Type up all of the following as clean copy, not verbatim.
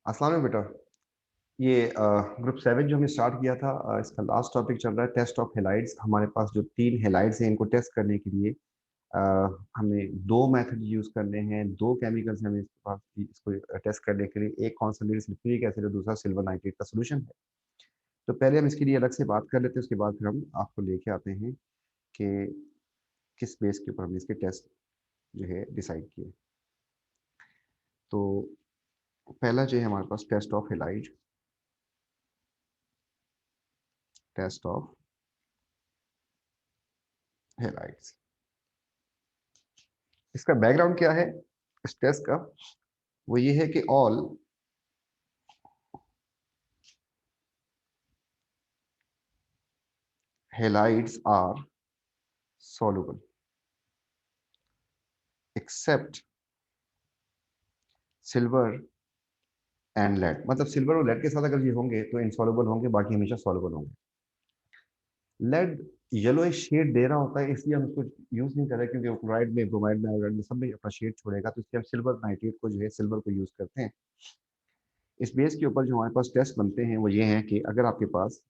अस्सलाम वालेकुम बेटा। ये ग्रुप 7 जो हमने स्टार्ट किया था, इसका लास्ट टॉपिक चल रहा है टेस्ट ऑफ हेलाइड्स। हमारे पास जो 3 हेलाइड्स हैं, इनको टेस्ट करने के लिए अ, हमें 2 मेथड यूज़ करने हैं। 2 केमिकल्स हमें इसके पास इसको टेस्ट करने के लिए, एक कॉन्सन्ट्रेटेड सल्फ्यूरिक एसिड और दूसरा सिल्वर नाइट्रेट का सोल्यूशन है। तो पहले हम इसके लिए अलग से बात कर लेते हैं, उसके बाद फिर हम आपको लेके आते हैं कि किस बेस के ऊपर हमने इसके टेस्ट जो है डिसाइड किए। तो पहला जो है हमारे पास test of halide, test of halides. इसका बैकग्राउंड क्या है इस टेस्ट का? वो ये है कि all halides are soluble except silver and lead. मतलब सिल्वर और लेड के साथ अगर ये होंगे तो इनसॉल्युबल होंगे, बाकी हमेशा सॉल्युबल होंगे। लेड येलो शेड दे रहा होता है, इसलिए हम उसको यूज नहीं कर रहे, क्योंकि क्लोराइड में, ब्रोमाइड में, आयोडाइड में सब में अपना शेड छोड़ेगा, तो इसलिए हम सिल्वर नाइट्रेट को जो है, सिल्वर को यूज करते हैं। इस बेस के ऊपर जो हमारे पास टेस्ट बनते हैं वो ये हैं कि अगर आपके पास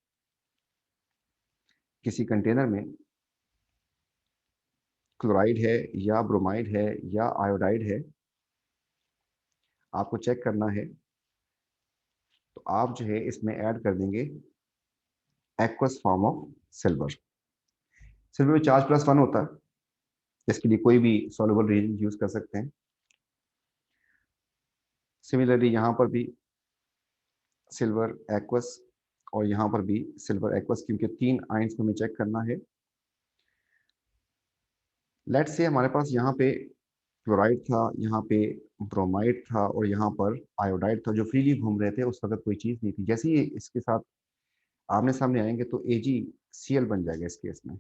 किसी कंटेनर में क्लोराइड है या ब्रोमाइड है या आयोडाइड है, आपको चेक करना है, तो आप जो है इसमें ऐड कर देंगे aqueous form of silver. Silver में चार्ज +1 होता है, इसके लिए कोई भी सॉल्युबल रिएजेंट यूज कर सकते हैं। सिमिलरली यहाँ पर भी सिल्वर एक्वस और यहाँ पर भी सिल्वर एक्वस, क्योंकि 3 आयंस को हमें चेक करना है। लेट से हमारे पास यहाँ पे क्लोराइड था, यहाँ पे ब्रोमाइड था और यहाँ पर आयोडाइड था, जो फ्रीली घूम रहे थे। उस वक्त कोई चीज़ नहीं थी। जैसे ही इसके साथ आमने सामने आएंगे तो AgCl बन जाएगा इस केस में।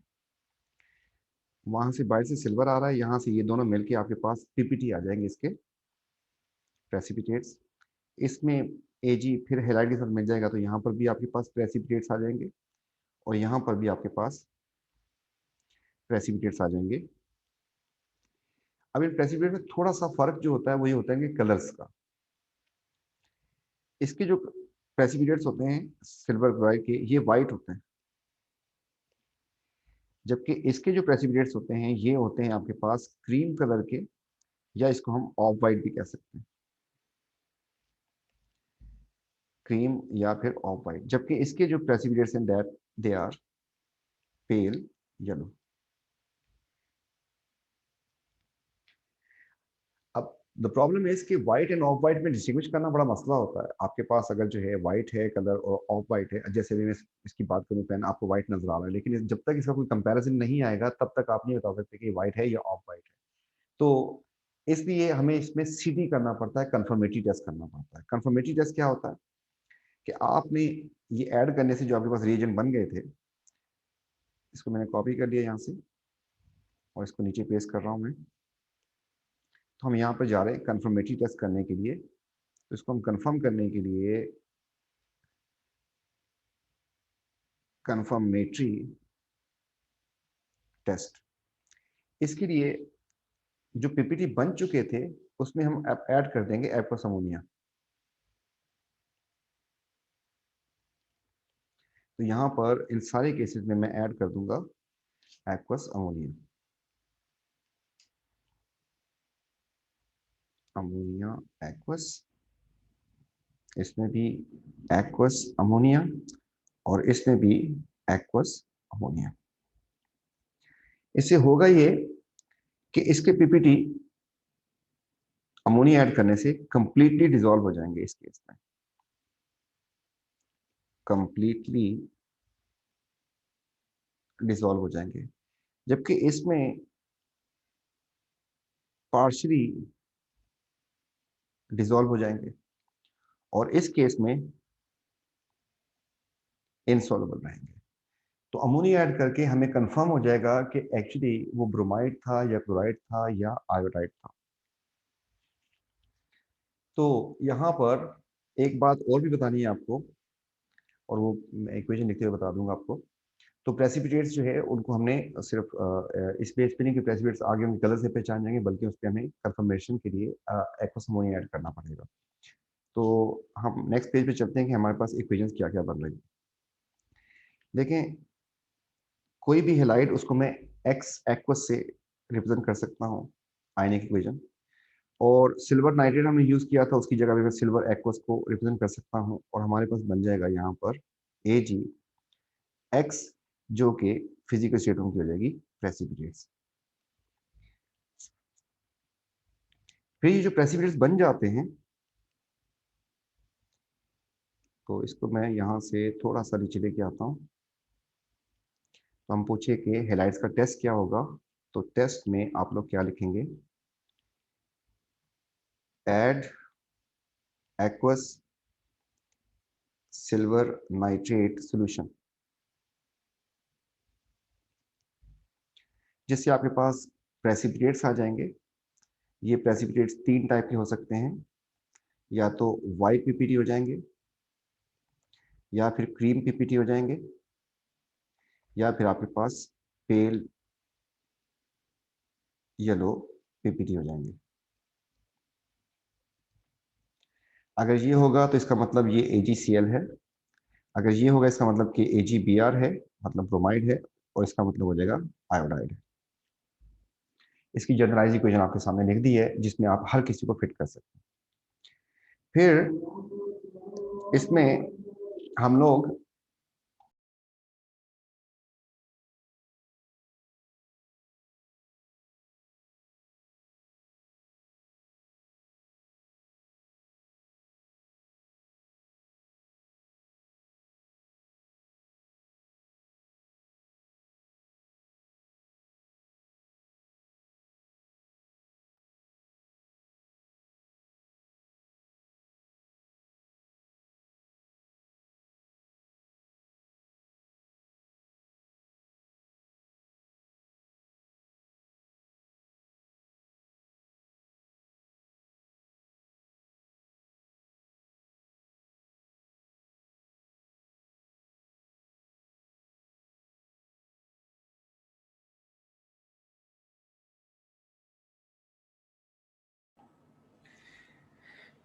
वहां से बाहर से सिल्वर आ रहा है, यहाँ से ये दोनों मिलके आपके पास PPT आ जाएंगे इसके प्रेसिपिटेट्स। इसमें Ag फिर हेलाइड के साथ मिल जाएगा, तो यहाँ पर भी आपके पास प्रेसिपिटेट्स आ जाएंगे और यहाँ पर भी आपके पास प्रेसिपिटेट्स आ जाएंगे। अब इन प्रेसिपिटेट में थोड़ा सा फर्क जो होता है वो ये होता है कि कलर्स का। इसके जो प्रेसिपिटेट्स होते हैं सिल्वर क्लोराइड के, ये वाइट होते हैं, जबकि इसके जो प्रेसिपिटेट्स होते हैं ये होते हैं आपके पास क्रीम कलर के, या इसको हम ऑफ वाइट भी कह सकते हैं, क्रीम या फिर ऑफ वाइट। जबकि इसके जो प्रेसिपिटेट्स हैं that they are pale yellow. अब द प्रॉब्लम इज कि व्हाइट एंड ऑफ व्हाइट में डिस्टिंग्विश करना बड़ा मसला होता है। आपके पास अगर जो है व्हाइट है कलर और ऑफ व्हाइट है, जैसे भी मैं इसकी बात करूं, पेन आपको व्हाइट नजर आ रहा है, लेकिन जब तक इसका कोई कंपैरिजन नहीं आएगा तब तक आप नहीं बता सकते कि व्हाइट है या ऑफ व्हाइट है। तो इसलिए हमें इसमें CD करना पड़ता है, कंफर्मेटरी टेस्ट करना पड़ता है। कंफर्मेटरी टेस्ट क्या होता है कि आपने ये ऐड करने से जो आपके पास रिएजेंट बन गए थे, इसको मैंने कॉपी कर लिया यहाँ से और इसको नीचे पेस्ट कर रहा हूँ मैं। तो हम यहाँ पर जा रहे हैं कंफर्मेटरी टेस्ट करने के लिए। तो इसको हम कंफर्म करने के लिए कंफर्मेटरी टेस्ट, इसके लिए जो PPT बन चुके थे उसमें हम ऐड कर देंगे एक्वस अमोनिया। तो यहाँ पर इन सारे केसेस में मैं ऐड कर दूंगा एक्वस अमोनिया। अमोनिया एक्वस, इसमें भी एक्वस अमोनिया और इसमें भी एक्वस अमोनिया। इससे होगा ये कि इसके PPT अमोनिया ऐड करने से कंप्लीटली डिसॉल्व हो जाएंगे। इस केस में कंप्लीटली डिसॉल्व हो जाएंगे, जबकि इसमें पार्शली डिसॉल्व हो जाएंगे और इस केस में इनसॉल्युबल रहेंगे। तो अमोनिया ऐड करके हमें कंफर्म हो जाएगा कि एक्चुअली वो ब्रोमाइड था या क्लोराइड था या आयोडाइड था। तो यहाँ पर एक बात और भी बतानी है आपको, और वो मैं इक्वेशन लिखते हुए बता दूंगा आपको। तो प्रेसिपिटेट्स जो है उनको हमने सिर्फ इस बेस पे नहीं कि प्रेसिपिटेट्स आगे उनके कलर से पहचान जाएंगे, बल्कि उस पर हमें कंफर्मेशन के लिए एक्वस अमोनिया ऐड करना पड़ेगा। तो हम नेक्स्ट पेज पे चलते हैं कि हमारे पास इक्वेशंस क्या क्या बन रही है। देखें, कोई भी हेलाइड उसको मैं एक्स एक्वस से रिप्रेजेंट कर सकता हूँ, आयनिक इक्वेशन। और सिल्वर नाइट्रेट हमने यूज किया था, उसकी जगह पे मैं सिल्वर एक्वस को रिप्रेजेंट कर सकता हूँ, और हमारे पास बन जाएगा यहाँ पर Ag एक्स, जो कि फिजिकल स्टेट की हो जाएगी प्रेसिपिटेट्स। फिर ये जो प्रेसिपिटेट्स बन जाते हैं, तो इसको मैं यहाँ से थोड़ा सा नीचे लेके आता हूँ। तो हम पूछे कि हेलाइड्स का टेस्ट क्या होगा, तो टेस्ट में आप लोग क्या लिखेंगे, add aqueous silver nitrate solution. जिससे आपके पास प्रेसिपिटेट्स आ जाएंगे। ये प्रेसिपिटेट्स तीन टाइप के हो सकते हैं, या तो वाइट पीपीटी हो जाएंगे, या फिर क्रीम पीपीटी हो जाएंगे, या फिर आपके पास पेल येलो पीपीटी हो जाएंगे। अगर ये होगा तो इसका मतलब ये AgCl है। अगर ये होगा इसका मतलब कि AgBr है, मतलब ब्रोमाइड है, और इसका मतलब हो जाएगा आयोडाइड। इसकी जनरलाइज इक्वेशन आपके सामने लिख दी है, जिसमें आप हर किसी को फिट कर सकते हैं। फिर इसमें हम लोग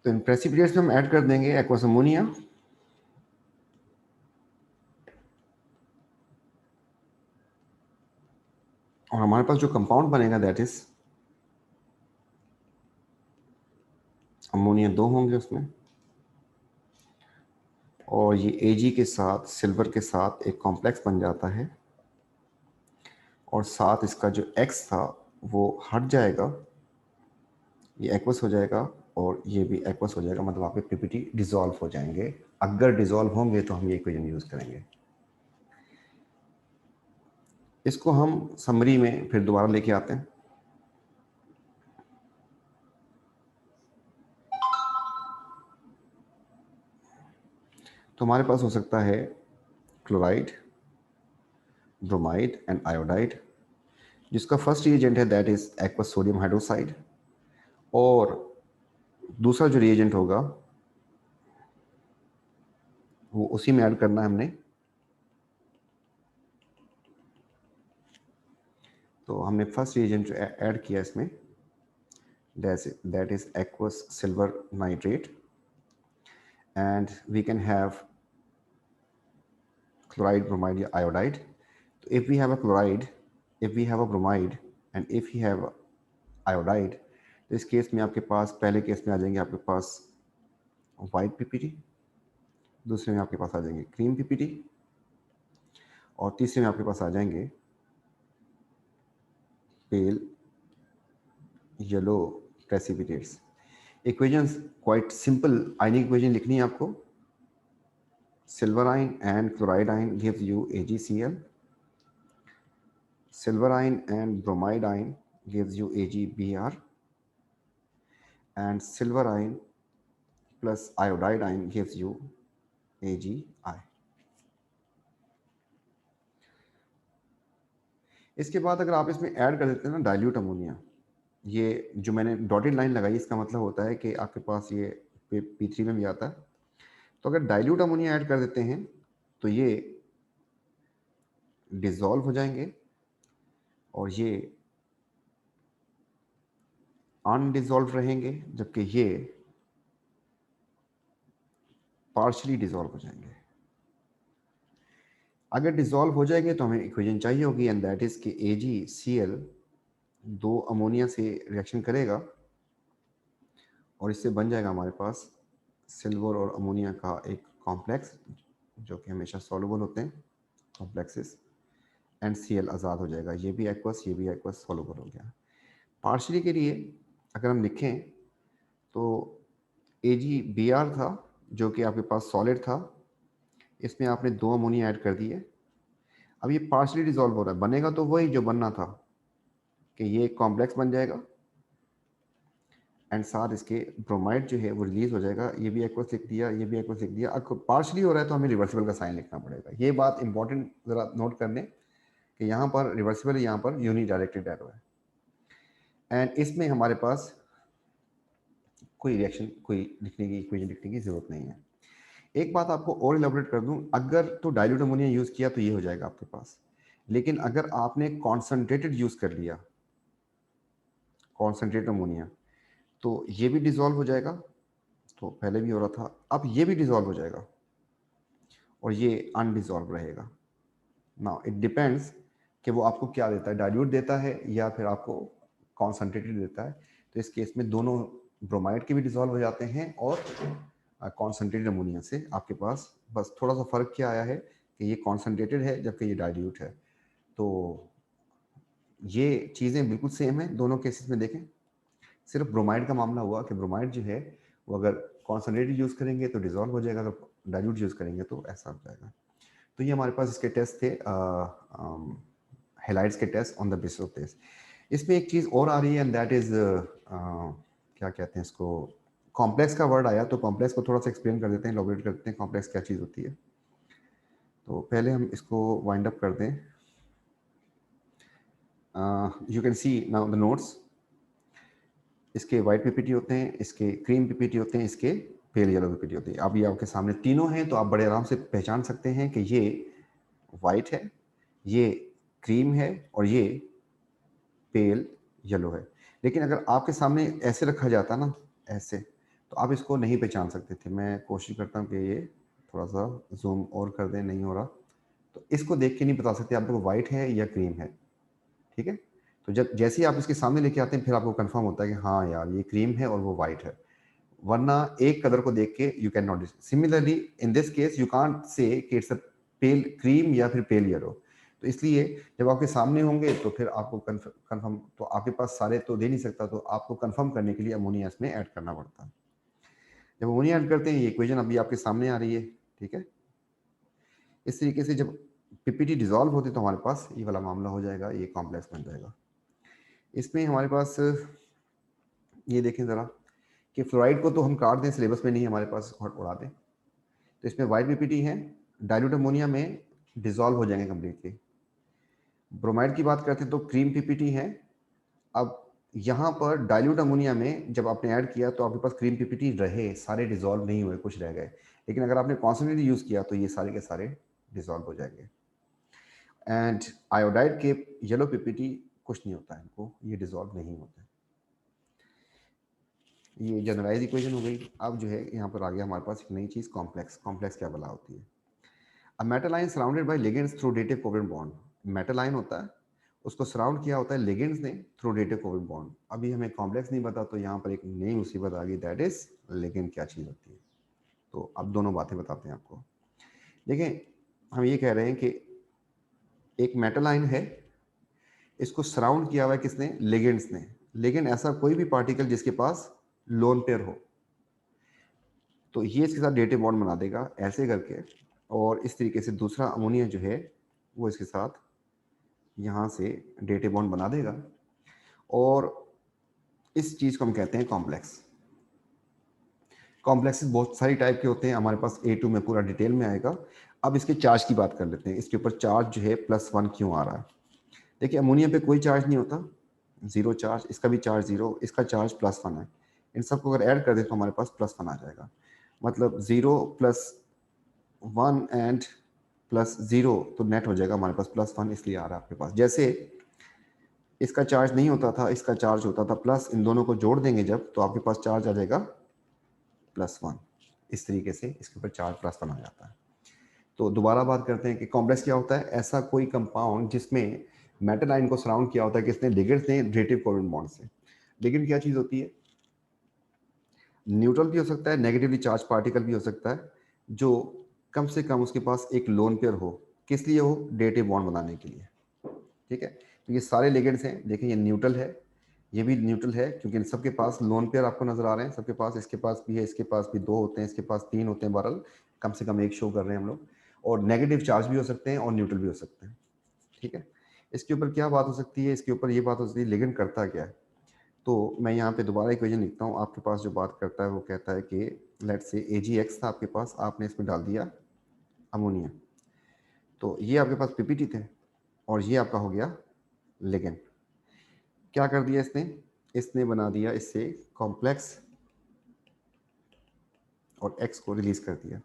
तो इन प्रेसिपिटेट्स में हम ऐड कर देंगे एक्वस अमोनिया, और हमारे पास जो कंपाउंड बनेगा दैट इज अमोनिया 2 होंगे उसमें, और ये Ag के साथ सिल्वर के साथ एक कॉम्प्लेक्स बन जाता है, और साथ इसका जो X था वो हट जाएगा, ये एक्वस हो जाएगा, और ये भी एक्वस हो जाएगा, मतलब आपके पीपीटी डिसॉल्व हो जाएंगे। अगर डिसॉल्व होंगे तो हम ये इक्वेशन यूज करेंगे। इसको हम समरी में फिर दोबारा लेके आते हैं। तो हमारे पास हो सकता है क्लोराइड, ब्रोमाइड एंड आयोडाइड, जिसका फर्स्ट रिएजेंट है that is aqueous sodium hydroxide, और दूसरा जो रिएजेंट होगा वो उसी में ऐड करना है हमने। तो हमने फर्स्ट रिएजेंट जो ऐड किया इसमें, that is aqueous silver nitrate, and we can have chloride, bromide, या iodide. So if we have a chloride, if we have a bromide, and if we have iodide, तो इस case में आपके पास पहले case में आ जाएंगे आपके पास वाइट पीपीटी, दूसरे में आपके पास आ जाएंगे क्रीम पीपीटी, और तीसरे में आपके पास आ जाएंगे pale yellow precipitates. Equations quite simple, ionic equation लिखनी है आपको। Silver ion and chloride ion gives you AgCl. Silver ion and bromide ion gives you AgBr. And silver ion plus iodide ion gives you AgI. इसके बाद अगर आप इसमें add कर देते हैं ना डाइल्यूट अमोनिया, ये जो मैंने डॉटेड लाइन लगाई इसका मतलब होता है कि आपके पास ये P3 में भी आता है। तो अगर डाइल्यूट अमोनिया ऐड कर देते हैं तो ये डिसॉल्व हो जाएंगे, और ये अनडिसॉल्व रहेंगे, जबकि ये पार्शियली डिसॉल्व हो जाएंगे। अगर डिसॉल्व हो जाएंगे तो हमें इक्वेशन चाहिए होगी, एंड दैट इज कि AgCl 2 अमोनिया से रिएक्शन करेगा और इससे बन जाएगा हमारे पास सिल्वर और अमोनिया का एक कॉम्प्लेक्स, जो कि हमेशा सॉल्युबल होते हैं कॉम्प्लेक्सेस, एंड Cl आज़ाद हो जाएगा। ये भी एक्वस, ये भी एक्वस, सॉल्युबल हो गया। पार्शियली के लिए अगर हम लिखें तो AgBr था जो कि आपके पास सॉलिड था, इसमें आपने 2 अमोनिया ऐड कर दिए। अब ये पार्शियली डिसॉल्व हो रहा है, बनेगा तो वही जो बनना था कि ये कॉम्प्लेक्स बन जाएगा एंड साथ इसके ब्रोमाइड जो है वो रिलीज हो जाएगा। ये भी एक्वस लिख दिया, ये भी एक्वस लिख दिया। अब पार्शियली हो रहा है तो हमें रिवर्सिबल का साइन लिखना पड़ेगा। ये बात इंपॉर्टेंट ज़रा नोट कर लें कि यहाँ पर रिवर्सिबल, यहाँ पर यूनि डायरेक्टेड एरो है, एंड इसमें हमारे पास कोई रिएक्शन, कोई लिखने की इक्वेशन लिखने की जरूरत नहीं है। एक बात आपको और इलेबोरेट कर दूं, अगर तो डाइल्यूट अमोनिया यूज़ किया तो ये हो जाएगा आपके पास, लेकिन अगर आपने कॉन्सेंट्रेटेड यूज़ कर लिया, कॉन्सेंट्रेटेड अमोनिया, तो ये भी डिसॉल्व हो जाएगा। तो पहले भी हो रहा था, अब ये भी डिसॉल्व हो जाएगा और ये अनडिसॉल्व रहेगा। नाउ इट डिपेंड्स कि वो आपको क्या देता है, डाइल्यूट देता है या फिर आपको कॉन्सेंट्रेटेड देता है। तो इस केस में दोनों ब्रोमाइड के भी डिसॉल्व हो जाते हैं और कॉन्सेंट्रेटेड अमोनिया से आपके पास बस थोड़ा सा फ़र्क क्या आया है कि ये कॉन्सेंट्रेटेड है जबकि ये डाइल्यूट है। तो ये चीज़ें बिल्कुल सेम है दोनों केसेस में। देखें, सिर्फ ब्रोमाइड का मामला हुआ कि ब्रोमाइड जो है वो अगर कॉन्सेंट्रेटेड यूज़ करेंगे तो डिसॉल्व हो जाएगा, अगर डाइल्यूट यूज़ करेंगे तो ऐसा हो जाएगा। तो ये हमारे पास इसके टेस्ट थे, हेलाइड्स के test on the basis of this. इसमें एक चीज़ और आ रही है एंड दैट इज़ क्या कहते हैं इसको, कॉम्प्लेक्स का वर्ड आया, तो कॉम्प्लेक्स को थोड़ा सा एक्सप्लेन कर देते हैं, इलैबोरेट कर देते हैं कॉम्प्लेक्स क्या चीज़ होती है। तो पहले हम इसको वाइंड अप कर दें। You can see now the notes. इसके वाइट पीपीटी होते हैं, इसके क्रीम पीपीटी होते हैं, इसके पेल येलो पीपीटी होती है। अब ये आपके सामने तीनों हैं तो आप बड़े आराम से पहचान सकते हैं कि ये वाइट है, ये क्रीम है और ये पेल येलो है। लेकिन अगर आपके सामने ऐसे रखा जाता ना, ऐसे, तो आप इसको नहीं पहचान सकते थे। मैं कोशिश करता हूँ कि ये थोड़ा सा जूम और कर दें, नहीं हो रहा। तो इसको देख के नहीं बता सकते आपको वाइट है या क्रीम है, ठीक है। तो जब जैसे ही आप इसके सामने लेके आते हैं फिर आपको कंफर्म होता है कि हाँ यार ये क्रीम है और वो वाइट है, वरना एक कलर को देख के you can not. Similarly in this case you can't say कि इट्स अ पेल क्रीम या फिर पेल येलो। तो इसलिए जब आपके सामने होंगे तो फिर आपको कंफर्म, तो आपके पास सारे तो दे नहीं सकता, तो आपको कंफर्म करने के लिए अमोनिया इसमें ऐड करना पड़ता है। जब अमोनिया ऐड करते हैं, ये इक्वेशन अभी आपके सामने आ रही है, ठीक है। इस तरीके से जब पीपीटी डिसॉल्व होती तो हमारे पास ये वाला मामला हो जाएगा, ये कॉम्प्लेक्स बन जाएगा। इसमें हमारे पास ये देखें ज़रा कि फ्लोराइड को तो हम काट दें, सिलेबस में नहीं हमारे पास, उड़ा दें। तो इसमें वाइट पीपीटी है, डाइल्यूट अमोनिया में डिसॉल्व हो जाएंगे कम्प्लीटली। ब्रोमाइड की बात करते हैं तो क्रीम पीपीटी है। अब यहाँ पर डाइल्यूट अमोनिया में जब आपने ऐड किया तो आपके पास क्रीम पीपीटी रहे, सारे डिसॉल्व नहीं हुए, कुछ रह गए। लेकिन अगर आपने कॉन्सेंट्रेट यूज़ किया तो ये सारे के सारे डिसॉल्व हो जाएंगे। एंड आयोडाइड के येलो पीपीटी कुछ नहीं होता है, इनको ये डिसॉल्व नहीं होते। ये जनरलाइज इक्वेशन हो गई। अब जो है यहाँ पर आ गया हमारे पास एक नई चीज़, कॉम्प्लेक्स। कॉम्प्लेक्स क्या बला होती है? A metal ion surrounded by ligands through dative covalent bond. Metal ion होता है, उसको सराउंड किया होता है लिगेंड्स ने थ्रू डेटिव कोवेलेंट बॉन्ड। अभी हमें कॉम्प्लेक्स नहीं पता, तो यहाँ पर एक नई मुसीबत आ गई, दैट इज लिगेंड क्या चीज़ होती है। तो अब दोनों बातें बताते हैं आपको। देखें, हम ये कह रहे हैं कि एक मेटल आयन है, इसको सराउंड किया हुआ है किसने? लिगेंड्स ने। लेकिन ऐसा कोई भी पार्टिकल जिसके पास लोन पेयर हो, तो ये इसके साथ डेटिव बॉन्ड बना देगा ऐसे करके, और इस तरीके से दूसरा अमोनिया जो है वो इसके साथ यहाँ से डेटिव बॉन्ड बना देगा, और इस चीज़ को हम कहते हैं कॉम्प्लेक्स। कॉम्प्लेक्सेस बहुत सारी टाइप के होते हैं, हमारे पास A2 में पूरा डिटेल में आएगा। अब इसके चार्ज की बात कर लेते हैं, इसके ऊपर चार्ज जो है +1 क्यों आ रहा है। देखिए, अमोनिया पे कोई चार्ज नहीं होता, जीरो चार्ज, इसका भी चार्ज जीरो, इसका चार्ज +1 है। इन सबको अगर ऐड कर दें तो हमारे पास +1 आ जाएगा। मतलब 0 + 1 एंड +0, तो नेट हो जाएगा हमारे पास +1, इसलिए आ रहा है आपके पास। जैसे इसका चार्ज नहीं होता था, इसका चार्ज होता था प्लस, इन दोनों को जोड़ देंगे जब, तो आपके पास चार्ज आ जाएगा +1। इस तरीके से इसके ऊपर चार्ज प्लस बना जाता है। तो दोबारा बात करते हैं कि कॉम्प्लेक्स क्या होता है, ऐसा कोई कंपाउंड जिसमें मेटल आयन को सराउंड किया होता है किसने, लिगेंड्स ने रिलेटिव कोवेलेंट बॉन्ड से। लिगेंड क्या चीज़ होती है, न्यूट्रल भी हो सकता है, नेगेटिवली चार्ज पार्टिकल भी हो सकता है, जो कम से कम उसके पास एक लोन पेयर हो, किस लिए हो, रिलेटिव बॉन्ड बनाने के लिए। ठीक है, तो ये सारे लिगेंड्स हैं, देखें ये न्यूट्रल है, ये भी न्यूट्रल है, क्योंकि इन सबके पास लोन पेयर आपको नजर आ रहे हैं, सबके पास, इसके पास भी है, इसके पास भी 2 होते हैं, इसके पास 3 होते हैं, बहरहाल कम से कम एक शो कर रहे हैं हम लोग। और नेगेटिव चार्ज भी हो सकते हैं और न्यूट्रल भी हो सकते हैं। ठीक है, इसके ऊपर क्या बात हो सकती है, इसके ऊपर ये बात हो सकती है लिगेंड करता क्या है। तो मैं यहाँ पे दोबारा इक्वेशन लिखता हूँ, आपके पास जो बात करता है वो कहता है कि लेट से AgX था आपके पास, आपने इसमें डाल दिया अमोनिया, तो ये आपके पास पीपीटी थे और ये आपका हो गया लिगेंड। क्या कर दिया इसने, इसने बना दिया इससे कॉम्प्लेक्स और X को रिलीज कर दिया।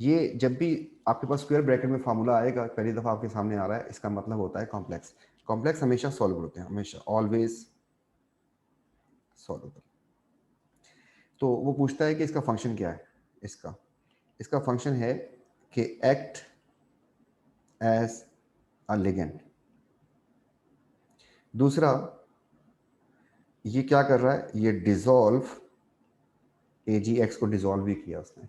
ये जब भी आपके पास स्क्वायर ब्रैकेट में फार्मूला आएगा, पहली दफ़ा आपके सामने आ रहा है, इसका मतलब होता है कॉम्प्लेक्स। कॉम्प्लेक्स हमेशा सॉल्व होते हैं, हमेशा, ऑलवेज सॉल्व। तो वो पूछता है कि इसका फंक्शन क्या है, इसका फंक्शन है कि एक्ट एज अ लिगेंड। दूसरा, ये क्या कर रहा है, ये डिसॉल्व, AgX को डिसॉल्व भी किया उसने।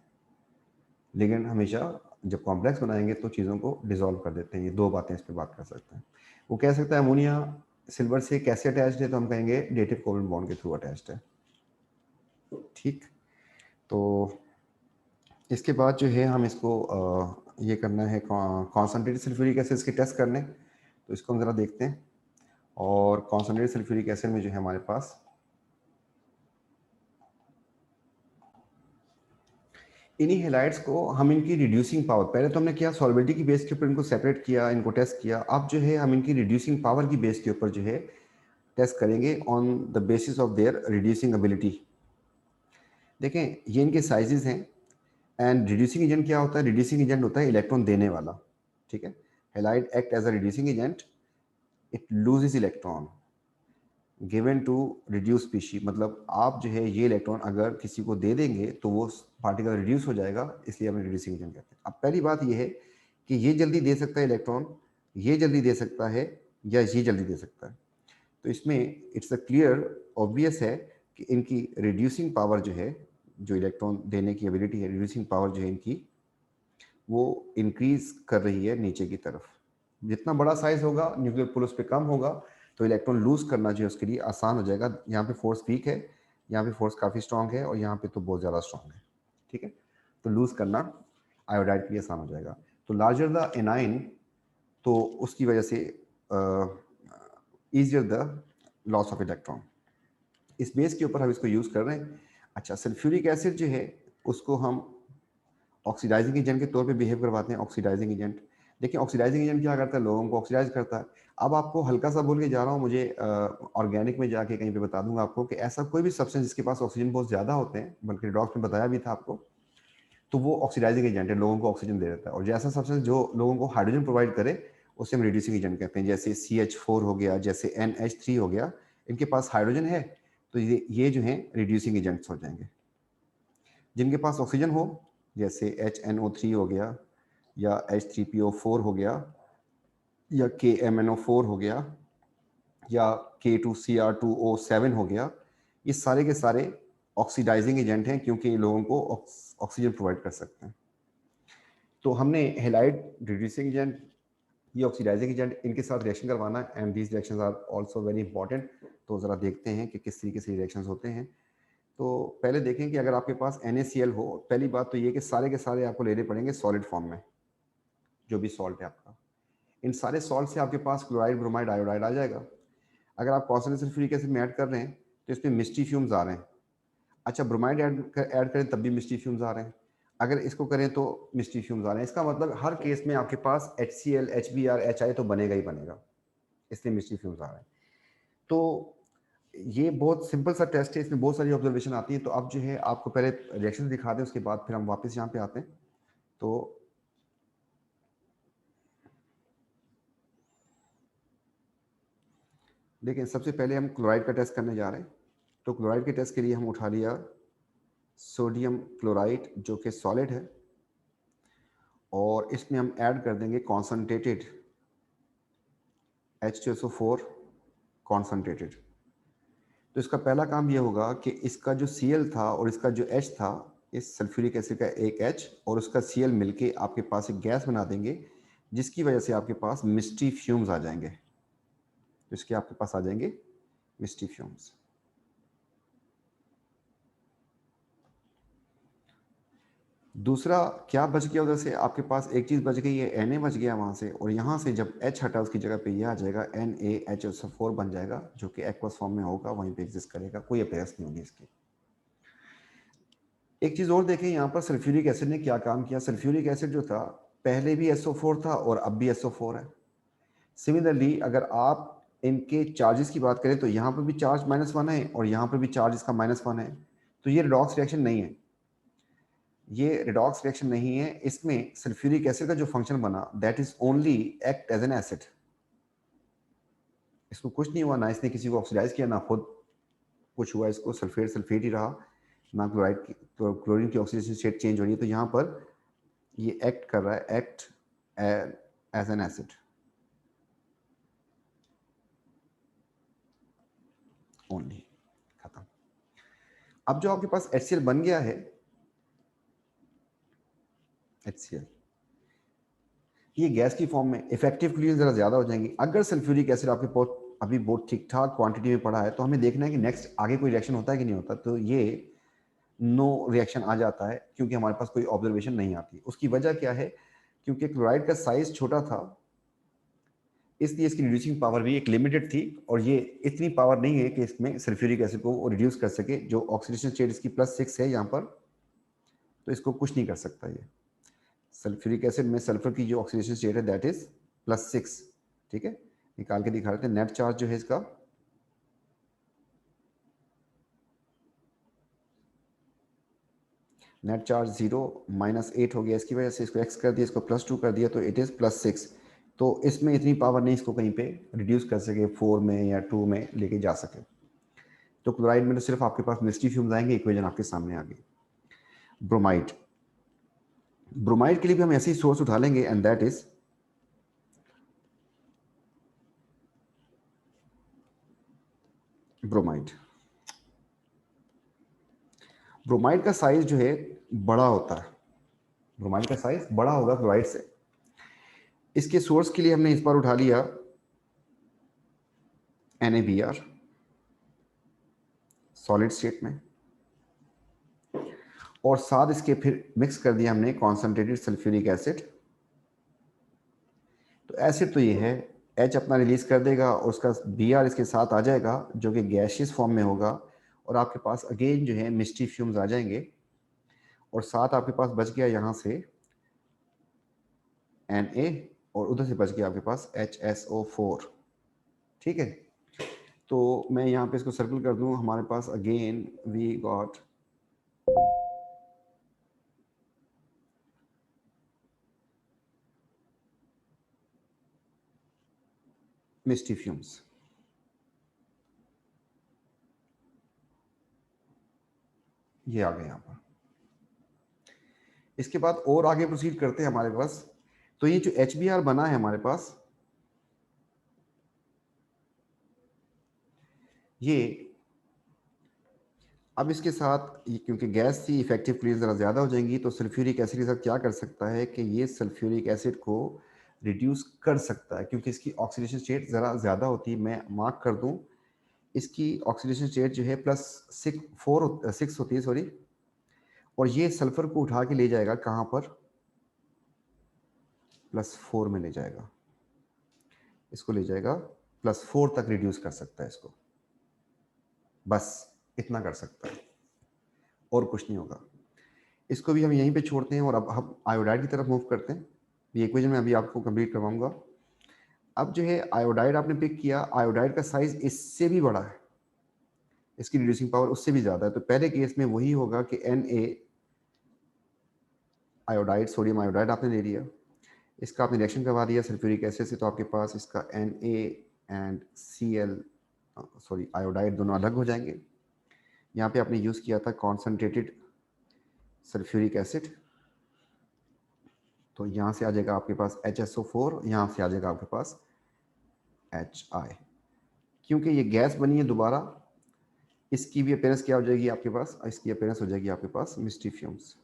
लिगेंड हमेशा जब कॉम्प्लेक्स बनाएंगे तो चीज़ों को डिसॉल्व कर देते हैं। ये 2 बातें इस पर बात कर सकते हैं। वो कह सकता है अमोनिया सिल्वर से कैसे अटैच्ड है, तो हम कहेंगे रिलेटिव कोवेलेंट बॉन्ड के थ्रू अटैच्ड है। ठीक, तो इसके बाद जो है हम इसको ये करना है, कॉन्सनट्रेटेड सल्फ्यूरिक एसिड के टेस्ट करने, तो इसको हम ज़रा देखते हैं। और कॉन्सनट्रेटेड सल्फ्यूरिक एसिड में जो है हमारे पास इन्हीं हेलाइड्स को हम इनकी रिड्यूसिंग पावर, पहले तो हमने किया सॉल्बिलिटी की बेस के ऊपर इनको सेपरेट किया, इनको टेस्ट किया, अब जो है हम इनकी रिड्यूसिंग पावर की बेस के ऊपर जो है टेस्ट करेंगे on the basis of their reducing ability. देखें ये इनके साइजेस हैं, एंड रिड्यूसिंग एजेंट क्या होता है, रिड्यूसिंग एजेंट होता है इलेक्ट्रॉन देने वाला। ठीक है, halide act as a reducing agent, it loses electron given to reduce species, मतलब आप जो है ये इलेक्ट्रॉन अगर किसी को दे देंगे तो वो पार्टिकल रिड्यूस हो जाएगा, इसलिए हम रिड्यूसिंग एजेंट कहते हैं। अब पहली बात ये है कि ये जल्दी दे सकता है इलेक्ट्रॉन, ये जल्दी दे सकता है, या ये जल्दी दे सकता है। तो इसमें इट्स अ क्लियर ऑब्वियस है कि इनकी रिड्यूसिंग पावर जो है, जो इलेक्ट्रॉन देने की एबिलिटी है, रिड्यूसिंग पावर जो है इनकी, वो इंक्रीज कर रही है नीचे की तरफ। जितना बड़ा साइज होगा, न्यूक्लियर पुल उस पर कम होगा, तो इलेक्ट्रॉन लूज करना जो है उसके लिए आसान हो जाएगा। यहाँ पे फोर्स वीक है, यहाँ पे फोर्स काफ़ी स्ट्रांग है, और यहाँ पे तो बहुत ज़्यादा स्ट्रांग है। ठीक है, तो लूज करना आयोडाइड के लिए आसान हो जाएगा। तो लार्जर द एनाइन, तो उसकी वजह से easier the loss of electron. इस बेस के ऊपर हम इसको यूज़ कर रहे हैं। अच्छा, सल्फ्यूरिक एसिड जो है उसको हम ऑक्सीडाइजिंग एजेंट के तौर पे बिहेव करवाते हैं। ऑक्सीडाइजिंग एजेंट, देखिए ऑक्सीडाइजिंग एजेंट क्या करता है, लोगों को ऑक्सीडाइज करता है। अब आपको हल्का सा बोल के जा रहा हूँ, मुझे ऑर्गेनिक में जाके कहीं पे बता दूंगा आपको कि ऐसा कोई भी सब्सटेंस जिसके पास ऑक्सीजन बहुत ज़्यादा होते हैं, बल्कि डॉक्टर ने बताया भी था आपको, तो वो ऑक्सीडाइजिंग एजेंट है, लोगों को ऑक्सीजन दे देता है। और जैसा सब्सटेंस जो लोगों को हाइड्रोजन प्रोवाइड करे उसे हम रिड्यूसिंग एजेंट कहते हैं। जैसे CH4 हो गया, जैसे NH3 हो गया, इनके पास हाइड्रोजन है, तो ये जो है रिड्यूसिंग एजेंट्स हो जाएंगे। जिनके पास ऑक्सीजन हो, जैसे HNO3 हो गया, या H3PO4 हो गया, या KMNO4 हो गया, या K2Cr2O7 हो गया, ये सारे के सारे ऑक्सीडाइजिंग एजेंट हैं, क्योंकि ये लोगों को ऑक्सीजन प्रोवाइड कर सकते हैं। तो हमने हेलाइड, रिड्यूसिंग एजेंट, ये ऑक्सीडाइजिंग एजेंट, इनके साथ रिएक्शन करवाना है, and these reactions are also very important. तो ज़रा देखते हैं कि किस तरीके से रिएक्शंस होते हैं। तो पहले देखें कि अगर आपके पास NaCl हो, पहली बात तो ये कि सारे के सारे आपको लेने पड़ेंगे सॉलिड फॉर्म में, जो भी सॉल्ट है आपका। इन सारे सॉल्ट से आपके पास क्लोराइड, ब्रोमाइड, आयोडाइड आ जाएगा। अगर आप कॉन्सनट्रेटेड सल्फ्यूरिक एसिड में ऐड कर रहे हैं तो इसमें मिस्टी फ्यूम्स आ रहे हैं। अच्छा, ब्रोमाइड ऐड करें तब भी मिस्टी फ्यूम्स आ रहे हैं, अगर इसको करें तो मिस्टी फ्यूम्स आ रहे हैं। इसका मतलब हर केस में आपके पास HCl, HBr, HI तो बनेगा ही बनेगा, इसलिए मिस्टी फ्यूम्स आ रहे हैं। तो ये बहुत सिंपल सा टेस्ट है, इसमें बहुत सारी ऑब्जर्वेशन आती है। तो अब जो है आपको पहले रिएक्शन दिखा दें, उसके बाद फिर हम वापस यहाँ पे आते हैं। तो लेकिन सबसे पहले हम क्लोराइड का टेस्ट करने जा रहे हैं। तो क्लोराइड के टेस्ट के लिए हम उठा लिया सोडियम क्लोराइड जो कि सॉलिड है, और इसमें हम ऐड कर देंगे कॉन्सनट्रेटेड H2SO4 कॉन्सनट्रेटेड। तो इसका पहला काम ये होगा कि इसका जो Cl था और इसका जो H था, इस सल्फ्यूरिक एसिड का एक H और उसका Cl मिलके आपके पास एक गैस बना देंगे, जिसकी वजह से आपके पास मिस्टी फ्यूम्स आ जाएंगे। तो इसके आपके पास आ जाएंगे मिस्टी फ्यूम्स। दूसरा क्या बच गया उधर से, आपके पास एक चीज़ बच गई है, Na बच गया वहाँ से, और यहाँ से जब H हटा उसकी जगह पे ये आ जाएगा NaHSO4 बन जाएगा, जो कि एक्वस फॉर्म में होगा, वहीं पे एग्जिस्ट करेगा, कोई अपीयरेंस नहीं होगी इसकी। एक चीज़ और देखें, यहाँ पर सल्फ्यूरिक एसिड ने क्या काम किया। सल्फ्यूरिक एसिड जो था पहले भी SO4 था और अब भी SO4 है। सिमिलरली अगर आप इनके चार्जेस की बात करें तो यहाँ पर भी चार्ज -1 है और यहाँ पर भी चार्ज इसका -1 है, तो ये रिडॉक्स रिएक्शन नहीं है। ये रिडॉक्स रिएक्शन नहीं है, इसमें सल्फ्यूरिक एसिड का जो फंक्शन बना that is only act as an acid. इसको कुछ नहीं हुआ, ना इसने किसी को ऑक्सीडाइज किया, ना खुद कुछ हुआ, इसको सल्फेट सल्फेट ही रहा, ना क्लोराइड की क्लोरीन की ऑक्सीडेशन स्टेट चेंज हो रही है। तो यहाँ पर ये एक्ट कर रहा है, act as an acid only, खत्म। अब जो आपके पास HCl बन गया है, HCl ये गैस की फॉर्म में, इफेक्टिव क्लोरीन ज़रा ज़्यादा हो जाएंगी। अगर सल्फ्यूरिक एसिड आपके बहुत अभी बहुत ठीक ठाक क्वांटिटी में पड़ा है, तो हमें देखना है कि नेक्स्ट आगे कोई रिएक्शन होता है कि नहीं होता। तो ये नो रिएक्शन आ जाता है, क्योंकि हमारे पास कोई ऑब्जर्वेशन नहीं आती। उसकी वजह क्या है, क्योंकि क्लोराइड का साइज छोटा था, इसलिए इसकी रिड्यूसिंग पावर भी एक लिमिटेड थी, और ये इतनी पावर नहीं है कि इसमें सल्फ्यूरिक एसिड को रिड्यूस कर सके। जो ऑक्सीडेशन स्टेट इसकी +6 है यहाँ पर, तो इसको कुछ नहीं कर सकता ये। सल्फ्यूरिक एसिड में सल्फर की जो ऑक्सीडेशन स्टेट है दैट इज +6। ठीक है, निकाल के दिखा रहे थे। नेट चार्ज जो है इसका, नेट चार्ज 0 -8 हो गया, इसकी वजह से इसको x कर दिया, इसको +2 कर दिया, तो इट इज़ +6। तो इसमें इतनी पावर नहीं इसको कहीं पे रिड्यूस कर सके 4 में या 2 में लेके जा सके। तो क्लोराइड में तो सिर्फ आपके पास मिस्टी फ्यूम्स आएंगे। इक्वेशन आपके सामने आ गई। ब्रोमाइड, ब्रोमाइड के लिए भी हम ऐसे ही सोर्स उठा लेंगे, and that is bromide. Bromide का साइज जो है बड़ा होता है, ब्रोमाइड का साइज बड़ा होगा क्लोराइड से। इसके सोर्स के लिए हमने इस बार उठा लिया NaBr सॉलिड स्टेट में, और साथ इसके फिर मिक्स कर दिया हमने कॉन्सेंट्रेटेड सल्फ्यूरिक एसिड। तो एसिड तो ये है, H अपना रिलीज कर देगा और उसका Br इसके साथ आ जाएगा, जो कि गैशियस फॉर्म में होगा, और आपके पास अगेन जो है मिस्टी फ्यूम्स आ जाएंगे, और साथ आपके पास बच गया यहाँ से Na, और उधर से बच गया आपके पास HSO4। ठीक है, तो मैं यहाँ पे इसको सर्कल कर दूँ, हमारे पास again we got misty fumes. ये आ गए यहाँ पर। इसके बाद और आगे प्रोसीड करते हैं हमारे पास। तो ये जो HBr बना है हमारे पास, ये अब इसके साथ क्योंकि गैस थी, इफेक्टिव क्लोरीन ज़रा ज़्यादा हो जाएंगी, तो सल्फ्यूरिक एसिड के साथ क्या कर सकता है कि ये सल्फ्यूरिक एसिड को रिड्यूस कर सकता है, क्योंकि इसकी ऑक्सीडेशन स्टेट ज़रा ज़्यादा होती है। मैं मार्क कर दूं, इसकी ऑक्सीडेशन स्टेट जो है +6 होती है, सॉरी, और ये सल्फर को उठा के ले जाएगा कहाँ पर, +4 में ले जाएगा, इसको ले जाएगा +4 तक रिड्यूस कर सकता है इसको, बस इतना कर सकता है, और कुछ नहीं होगा। इसको भी हम यहीं पे छोड़ते हैं, और अब हम आयोडाइड की तरफ मूव करते हैं। ये इक्वेशन मैं अभी आपको कंप्लीट करवाऊंगा। अब जो है आयोडाइड आपने पिक किया, आयोडाइड का साइज इससे भी बड़ा है, इसकी रिड्यूसिंग पावर उससे भी ज़्यादा है। तो पहले केस में वही होगा कि Na आयोडाइड, सोडियम आयोडाइड आपने ले लिया, इसका आपने रिएक्शन करवा दिया सल्फ्यूरिक एसिड से, तो आपके पास इसका Na and Cl, sorry iodide, दोनों अलग हो जाएंगे। यहाँ पे आपने यूज़ किया था कॉन्सनट्रेटेड सल्फ्यूरिक एसिड, तो यहाँ से आ जाएगा आपके पास HSO4, यहाँ से आ जाएगा आपके पास HI। क्योंकि ये गैस बनी है दोबारा, इसकी भी अपीयरेंस क्या हो जाएगी आपके पास, इसकी अपीयरेंस हो जाएगी आपके पास मिस्टी फ्यूम्स।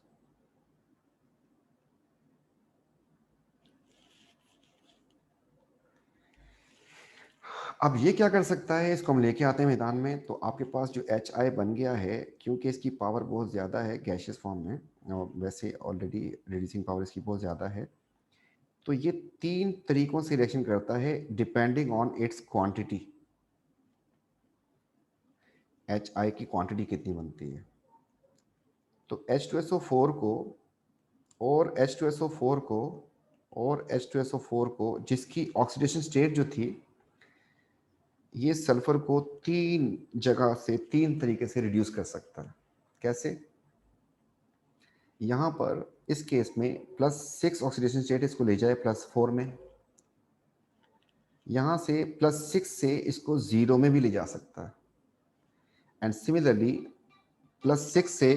अब ये क्या कर सकता है, इसको हम लेके आते हैं मैदान में, तो आपके पास जो HI बन गया है, क्योंकि इसकी पावर बहुत ज़्यादा है गैशियस फॉर्म में, और वैसे ऑलरेडी रिड्यूसिंग पावर इसकी बहुत ज़्यादा है, तो ये 3 तरीकों से रिएक्शन करता है depending on it's quantity. HI की क्वांटिटी कितनी बनती है, तो H2SO4 को और H2SO4 को और H2SO4 को, जिसकी ऑक्सीडेशन स्टेट जो थी, ये सल्फर को 3 जगह से 3 तरीके से रिड्यूस कर सकता है। कैसे? यहाँ पर इस केस में +6 ऑक्सीडेशन स्टेट इसको ले जाए +4 में, यहाँ से +6 से इसको 0 में भी ले जा सकता है, एंड सिमिलरली +6 से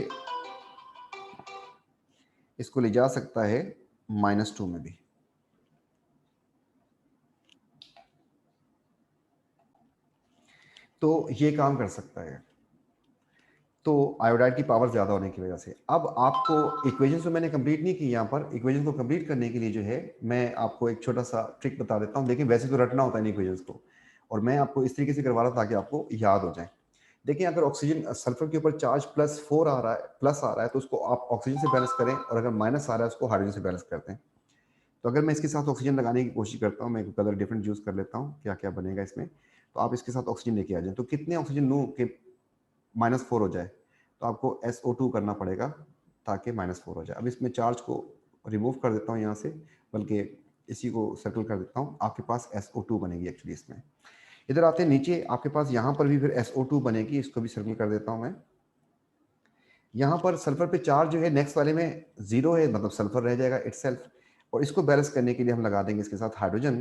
इसको ले जा सकता है -2 में भी। तो ये काम कर सकता है, तो आयोडाइड की पावर ज़्यादा होने की वजह से। अब आपको इक्वेशन तो मैंने कंप्लीट नहीं की, यहाँ पर इक्वेशन को कंप्लीट करने के लिए जो है मैं आपको एक छोटा सा ट्रिक बता देता हूँ। देखिए वैसे तो रटना होता है इन इक्वेशंस को, और मैं आपको इस तरीके से करवा रहा था ताकि आपको याद हो जाए। देखिए अगर ऑक्सीजन सल्फर के ऊपर चार्ज +4 आ रहा है, प्लस आ रहा है, तो उसको आप ऑक्सीजन से बैलेंस करें, और अगर माइनस आ रहा है उसको हाइड्रोजन से बैलेंस करते हैं। तो अगर मैं इसके साथ ऑक्सीजन लगाने की कोशिश करता हूँ, मैं कलर डिफरेंट यूज़ कर लेता हूँ, क्या क्या बनेगा इसमें, तो आप इसके साथ ऑक्सीजन लेके आ जाए, तो कितने ऑक्सीजन लूँ कि -4 हो जाए, तो आपको SO2 करना पड़ेगा ताकि -4 हो जाए। अब इसमें चार्ज को रिमूव कर देता हूँ यहाँ से, बल्कि इसी को सर्कल कर देता हूँ, आपके पास SO2 बनेगी एक्चुअली इसमें। इधर आते हैं नीचे, आपके पास यहाँ पर भी फिर SO2 बनेगी, इसको भी सर्कल कर देता हूँ मैं। यहाँ पर सल्फर पे चार्ज जो है नेक्स्ट वाले में 0 है, मतलब सल्फर रह जाएगा इटसेल्फ, और इसको बैलेंस करने के लिए हम लगा देंगे इसके साथ हाइड्रोजन,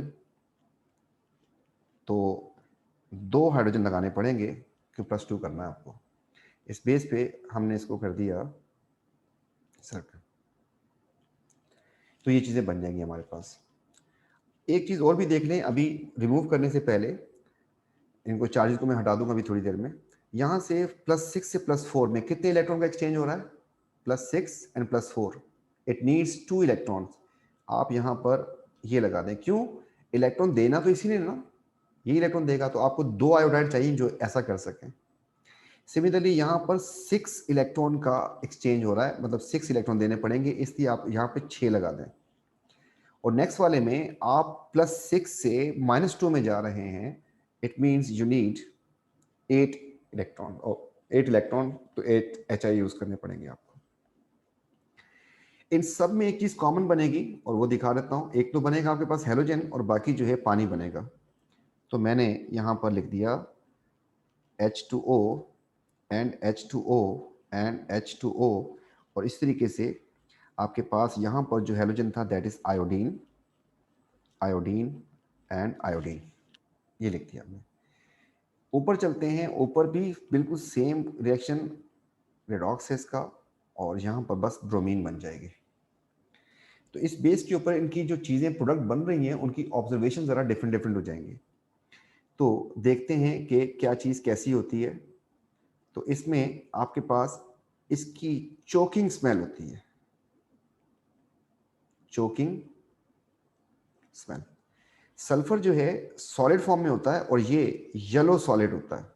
तो 2 हाइड्रोजन लगाने पड़ेंगे क्योंकि +2 करना है आपको। इस बेस पे हमने इसको कर दिया सर्कल, तो ये चीज़ें बन जाएंगी हमारे पास। एक चीज़ और भी देख लें अभी रिमूव करने से पहले, इनको चार्जेस को मैं हटा दूंगा अभी थोड़ी देर में। यहाँ से +6 से +4 में कितने इलेक्ट्रॉन का एक्सचेंज हो रहा है, +6 एंड +4, इट नीड्स 2 इलेक्ट्रॉन्स। आप यहाँ पर ये लगा दें, क्यों, इलेक्ट्रॉन देना तो इसी ने ना, ये इलेक्ट्रॉन देगा, तो आपको 2 आयोडाइड चाहिए जो ऐसा कर सकें। सिमिलरली यहाँ पर 6 इलेक्ट्रॉन का एक्सचेंज हो रहा है, मतलब 6 इलेक्ट्रॉन देने पड़ेंगे, इसलिए आप यहाँ पे 6 लगा दें। और नेक्स्ट वाले में आप +6 से -2 में जा रहे हैं, it means you need 8 electron, और 8 इलेक्ट्रॉन तो 8 HI यूज करने पड़ेंगे आपको। इन सब में एक चीज कॉमन बनेगी, और वो दिखा देता हूं। एक तो बनेगा आपके पास हेलोजन, और बाकी जो है पानी बनेगा। तो मैंने यहां पर लिख दिया H2O and H2O and H2O, और इस तरीके से आपके पास यहाँ पर जो हेलोजन था that is iodine, iodine and iodine, ये लिख दिया हमने। ऊपर चलते हैं, ऊपर भी बिल्कुल सेम रिएक्शन रेडॉक्स है इसका, और यहाँ पर बस ब्रोमीन बन जाएगी। तो इस बेस के ऊपर इनकी जो चीज़ें प्रोडक्ट बन रही हैं उनकी ऑब्जर्वेशन ज़रा डिफरेंट डिफरेंट हो जाएंगी। तो देखते हैं कि क्या चीज़ कैसी होती है। तो इसमें आपके पास इसकी चोकिंग स्मेल होती है, चोकिंग स्मेल। सल्फर जो है सॉलिड फॉर्म में होता है, और ये येलो सॉलिड होता है।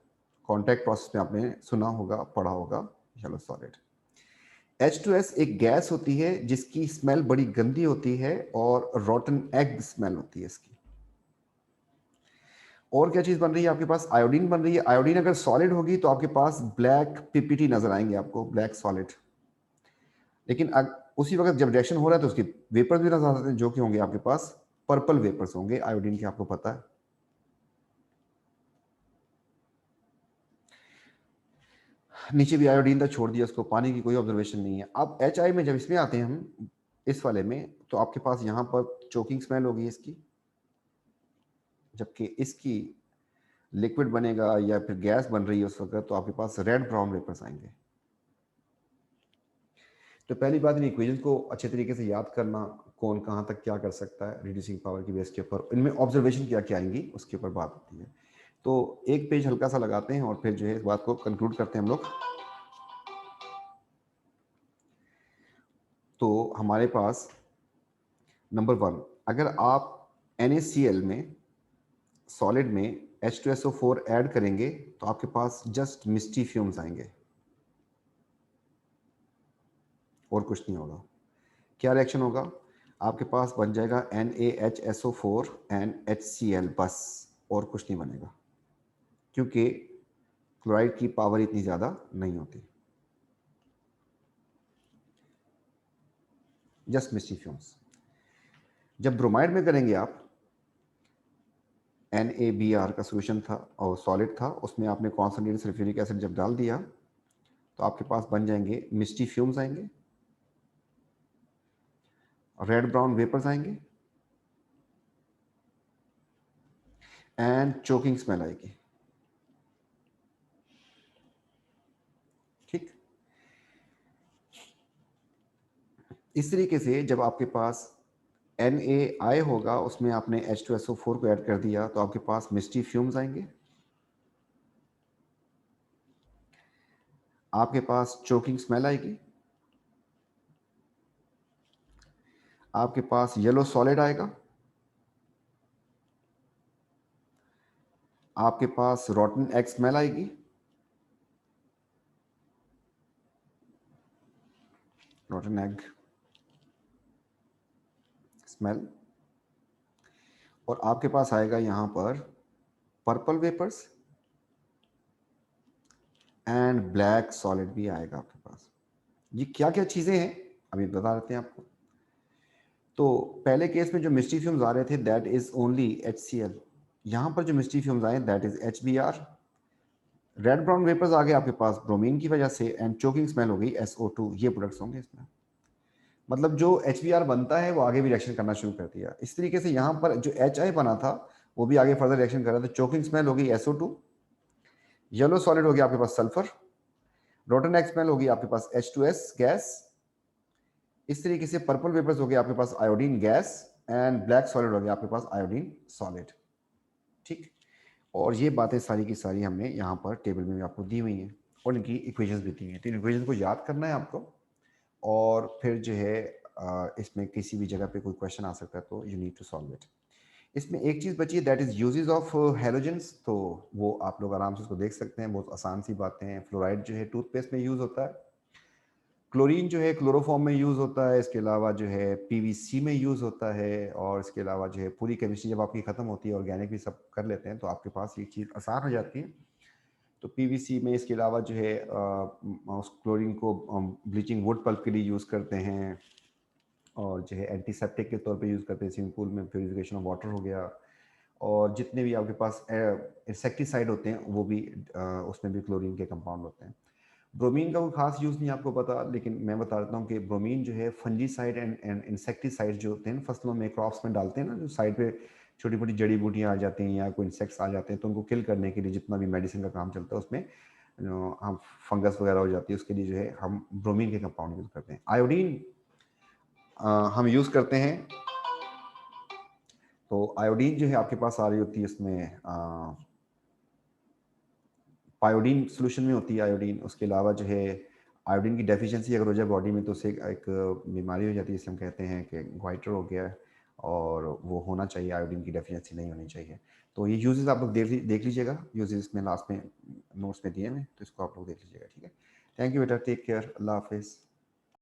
कॉन्टैक्ट प्रोसेस में आपने सुना होगा, पढ़ा होगा, येलो सॉलिड। H2S एक गैस होती है जिसकी स्मेल बड़ी गंदी होती है, और रॉटन एग स्मेल होती है इसकी। और क्या चीज बन रही है आपके पास, आयोडीन बन रही है। आयोडीन अगर सॉलिड होगी तो आपके पास ब्लैक पीपीटी नजर आएंगे आपको, ब्लैक सॉलिड। लेकिन उसी वक्त जब रिएक्शन हो रहा है तो उसके वेपर्स भी नजर आते हैं, जो कि होंगे आपके पास पर्पल वेपर्स होंगे आयोडीन के, आपको पता है। नीचे भी आयोडीन था, छोड़ दिया उसको, पानी की कोई ऑब्जर्वेशन नहीं है। अब HI में जब इसमें आते हैं हम, इस वाले में, तो आपके पास यहाँ पर चोकिंग स्मेल होगी इसकी, जबकि इसकी लिक्विड बनेगा या फिर गैस बन रही है उस वक्त, तो आपके पास रेड ब्राउन वेपर्स आएंगे। तो पहली बात इन इक्वेशन को अच्छे तरीके से याद करना, कौन कहाँ तक क्या कर सकता है रिड्यूसिंग पावर की बेस के ऊपर, इनमें ऑब्जर्वेशन क्या क्या आएंगी उसके ऊपर बात होती है। तो एक पेज हल्का सा लगाते हैं और फिर जो है इस बात को कंक्लूड करते हैं हम लोग। तो हमारे पास नंबर 1, अगर आप NaCl में सॉलिड में H2SO4 ऐड करेंगे तो आपके पास जस्ट मिस्टी फ्यूम्स आएंगे और कुछ नहीं होगा। क्या रिएक्शन होगा? आपके पास बन जाएगा NaHSO4 एंड HCl बस, और कुछ नहीं बनेगा, क्योंकि क्लोराइड की पावर इतनी ज़्यादा नहीं होती। जस्ट मिस्टी फ्यूम्स। जब ब्रोमाइड में करेंगे आप, NaBr का सोल्यूशन था और सॉलिड था, उसमें आपने कॉन्सनट्रेटेड सल्फ्यूरिक एसिड जब डाल दिया तो आपके पास बन जाएंगे मिस्टी फ्यूम्स आएंगे, रेड ब्राउन वेपर्स आएंगे एंड चोकिंग स्मेल आएगी। ठीक, इस तरीके से जब आपके पास NaI होगा, उसमें आपने H2SO4 को ऐड कर दिया तो आपके पास मिस्टी फ्यूम्स आएंगे, आपके पास चोकिंग स्मेल आएगी, आपके पास येलो सॉलिड आएगा, आपके पास रॉटन एग स्मेल आएगी, रॉटन एग स्मेल, और आपके पास आएगा यहां पर purple vapours and black solid भी आएगा आपके पास। ये क्या क्या चीजें हैं अभी बता देते हैं आपको। तो पहले केस में जो मिस्टी फ्यूम्स आ रहे थे दैट इज ओनली HCl, यहां पर जो मिस्टी फ्यूम्स आए that is HBr, red brown vapours आ गए आपके पास ब्रोमीन की वजह से, एंड चोकिंग स्मेल हो गई SO2। ये प्रोडक्ट्स होंगे इसमें, मतलब जो HBr बनता है वो आगे भी रिएक्शन करना शुरू कर दिया। इस तरीके से यहाँ पर जो HI बना था वो भी आगे फर्दर रिएक्शन कर रहा था। चोकिंग स्मेल हो गई SO2, येलो सॉलिड हो गया आपके पास सल्फर, रोटन एक्स स्मेल हो गई आपके पास H2S गैस, इस तरीके से पर्पल वेपर्स हो गए आपके पास iodine gas, and black solid हो गया आपके पास आयोडीन सॉलिड। ठीक, और ये बातें सारी की सारी हमने यहाँ पर टेबल में भी आपको दी हुई हैं और इनकी इक्वेशंस भी दी हुई हैं। तो इन इक्वेशंस को याद करना है आपको, और फिर जो है इसमें किसी भी जगह पे कोई क्वेश्चन आ सकता है तो you need to solve it. इसमें एक चीज़ बची है that is uses of halogens, तो वो आप लोग आराम से उसको देख सकते हैं, बहुत आसान सी बातें हैं। फ्लोराइड जो है टूथपेस्ट में यूज़ होता है, क्लोरीन जो है क्लोरोफॉर्म में यूज़ होता है, इसके अलावा जो है PVC में यूज़ होता है, और इसके अलावा जो है पूरी केमिस्ट्री जब आपकी ख़त्म होती है, ऑर्गेनिक भी सब कर लेते हैं तो आपके पास ये चीज़ आसान हो जाती है। तो PVC में इसके अलावा जो है उस क्लोरीन को ब्लीचिंग वुड पल्प के लिए यूज़ करते हैं, और जो है एंटीसेप्टिक के तौर पे यूज़ करते हैं, स्विमिंग पूल में प्यूरिफिकेशन ऑफ वाटर हो गया, और जितने भी आपके पास इंसेक्टिसाइड होते हैं वो भी उसमें भी क्लोरीन के कंपाउंड होते हैं। ब्रोमीन का कोई खास यूज़ नहीं आपको पता, लेकिन मैं बता देता हूँ कि ब्रोमीन जो है फंजीसाइड एंड इंसेक्टिसाइड जो होते हैं फसलों में क्रॉप्स में डालते हैं ना, जो साइड पे छोटी मोटी जड़ी बूटियाँ आ जाती हैं या कोई इंसेक्ट्स आ जाते हैं तो उनको किल करने के लिए जितना भी मेडिसिन का काम चलता है उसमें हम फंगस वगैरह हो जाती है उसके लिए जो है हम ब्रोमीन के कंपाउंड यूज़ करते हैं। आयोडीन हम यूज़ करते हैं, तो आयोडीन जो है आपके पास आ रही होती है इसमें पायोडीन सोल्यूशन में होती है आयोडीन। उसके अलावा जो है आयोडीन की डेफिशिएंसी अगर हो जाए बॉडी में तो उससे एक बीमारी हो जाती है जिसे हम कहते हैं कि ग्वाइटर हो गया, और वो होना चाहिए, आयोडीन की डेफिशिएंसी नहीं होनी चाहिए। तो ये यूजेस आप लोग देख लीजिएगा, यूजेस में लास्ट में नोट्स में दिए हैं तो इसको आप लोग देख लीजिएगा। ठीक है, थैंक यू बेटा, टेक केयर, अल्लाह हाफिज़।